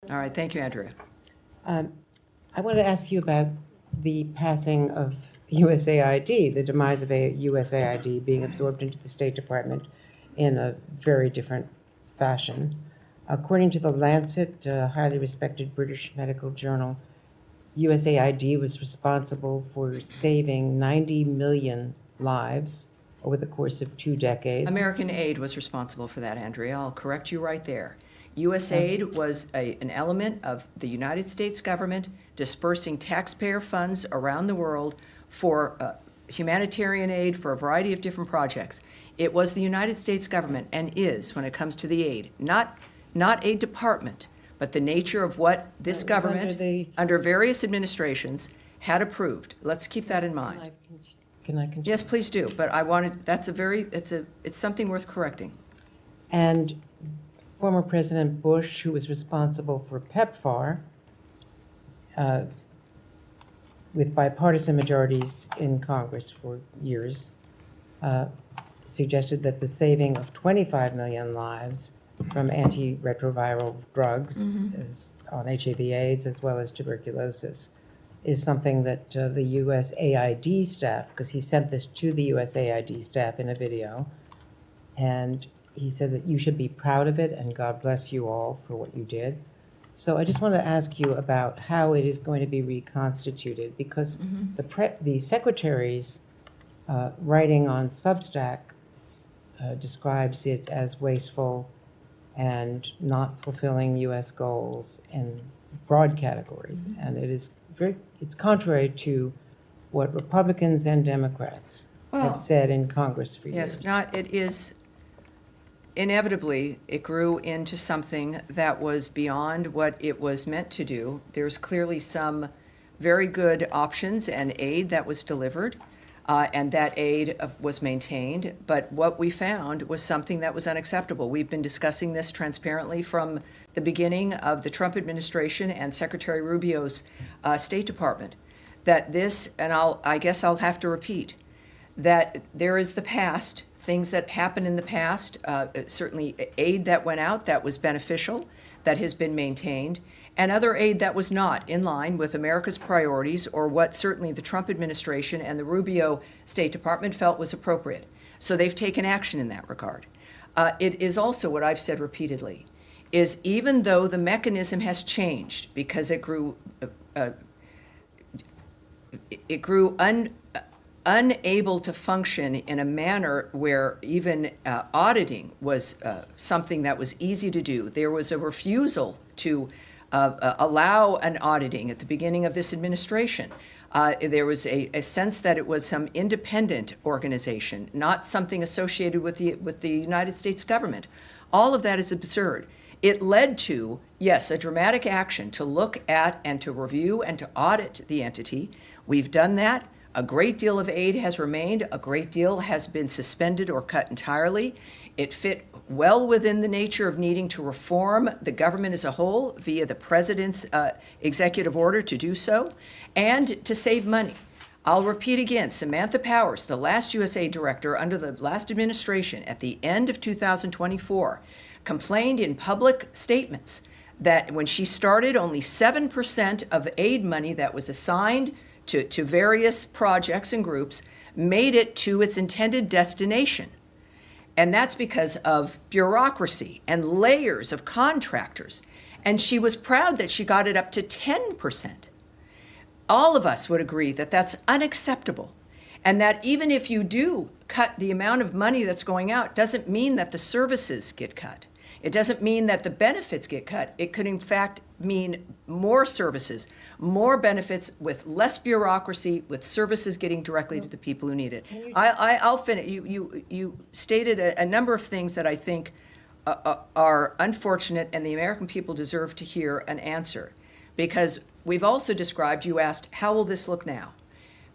All right, thank you, Andrea. I want to ask you about the passing of USAID, the demise of USAID being absorbed into the State Department in a very different fashion. According to the Lancet, a highly respected British medical journal, USAID was responsible for saving 90 million lives over the course of 2 decades. American Aid was responsible for that, Andrea. I'll correct you right there. USAID was an element of the United States government dispersing taxpayer funds around the world for humanitarian aid for a variety of different projects. It was the United States government, and is, when it comes to the aid, not a department, but the nature of what this government, under various administrations, had approved. Let's keep that in mind. Can I continue? Yes, please do, but I wanted, it's something worth correcting. And former President Bush, who was responsible for PEPFAR, with bipartisan majorities in Congress for years, suggested that the saving of 25 million lives from antiretroviral drugs on HIV/AIDS as well as tuberculosis is something that the USAID staff, because he sent this to the USAID staff in a video, and he said that you should be proud of it and God bless you all for what you did. So I just want to ask you about how it is going to be reconstituted, because the secretary's writing on Substack describes it as wasteful and not fulfilling U.S. goals in broad categories, and it's contrary to what Republicans and Democrats have said in Congress for years. Yes, it is, inevitably, it grew into something that was beyond what it was meant to do. There's clearly some very good options and aid that was delivered, and that aid was maintained, but what we found was something that was unacceptable. We've been discussing this transparently from the beginning of the Trump administration and Secretary Rubio's State Department, that this, and I guess I'll have to repeat, that there is the past, things that happened in the past, certainly aid that went out that was beneficial, that has been maintained, and other aid that was not in line with America's priorities or what certainly the Trump administration and the Rubio State Department felt was appropriate. So they've taken action in that regard. It is also what I've said repeatedly, is even though the mechanism has changed because it grew unable to function in a manner where even auditing was something that was easy to do. There was a refusal to allow an auditing at the beginning of this administration. There was a sense that it was some independent organization, not something associated with the United States government. All of that is absurd. It led to, yes, a dramatic action to look at and to review and to audit the entity. We've done that. A great deal of aid has remained. A great deal has been suspended or cut entirely. It fit well within the nature of needing to reform the government as a whole via the president's executive order to do so and to save money. I'll repeat again, Samantha Powers, the last USAID director under the last administration at the end of 2024, complained in public statements that when she started, only 7% of aid money that was assigned to various projects and groups made it to its intended destination. And that's because of bureaucracy and layers of contractors. And she was proud that she got it up to 10%. All of us would agree that that's unacceptable. And that even if you do cut the amount of money that's going out, doesn't mean that the services get cut. It doesn't mean that the benefits get cut. It could, in fact, mean more services, more benefits with less bureaucracy, with services getting directly to the people who need it. I'll finish. You stated a number of things that I think are unfortunate, and the American people deserve to hear an answer. Because we've also described, you asked, how will this look now?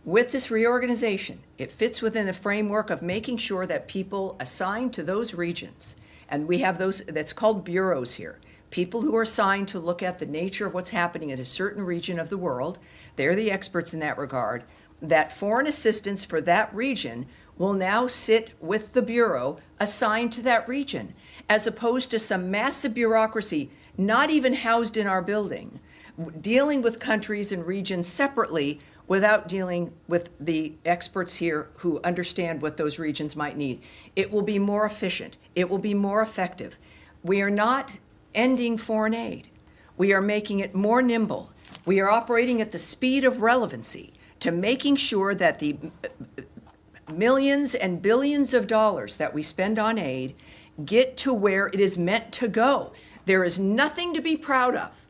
With this reorganization, it fits within the framework of making sure that people assigned to those regions, and we have those, that's called bureaus here, people who are assigned to look at the nature of what's happening in a certain region of the world. They're the experts in that regard. That foreign assistance for that region will now sit with the bureau assigned to that region, as opposed to some massive bureaucracy not even housed in our building, dealing with countries and regions separately without dealing with the experts here who understand what those regions might need. It will be more efficient. It will be more effective. We are not ending foreign aid. We are making it more nimble. We are operating at the speed of relevancy to making sure that the millions and billions of dollars that we spend on aid get to where it is meant to go. There is nothing to be proud of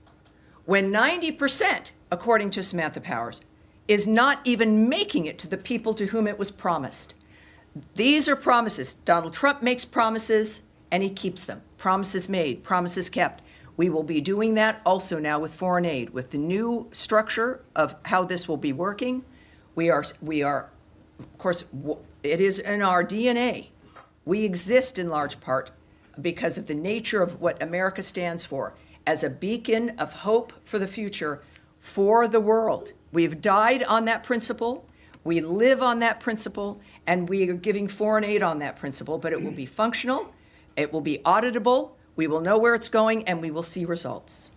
when 90%, according to Samantha Powers, is not even making it to the people to whom it was promised. These are promises. Donald Trump makes promises and he keeps them. Promises made, promises kept. We will be doing that also now with foreign aid. With the new structure of how this will be working, we are, of course, it is in our DNA. We exist in large part because of the nature of what America stands for as a beacon of hope for the future for the world. We've died on that principle. We live on that principle, and we are giving foreign aid on that principle, but it will be functional, it will be auditable, we will know where it's going, and we will see results.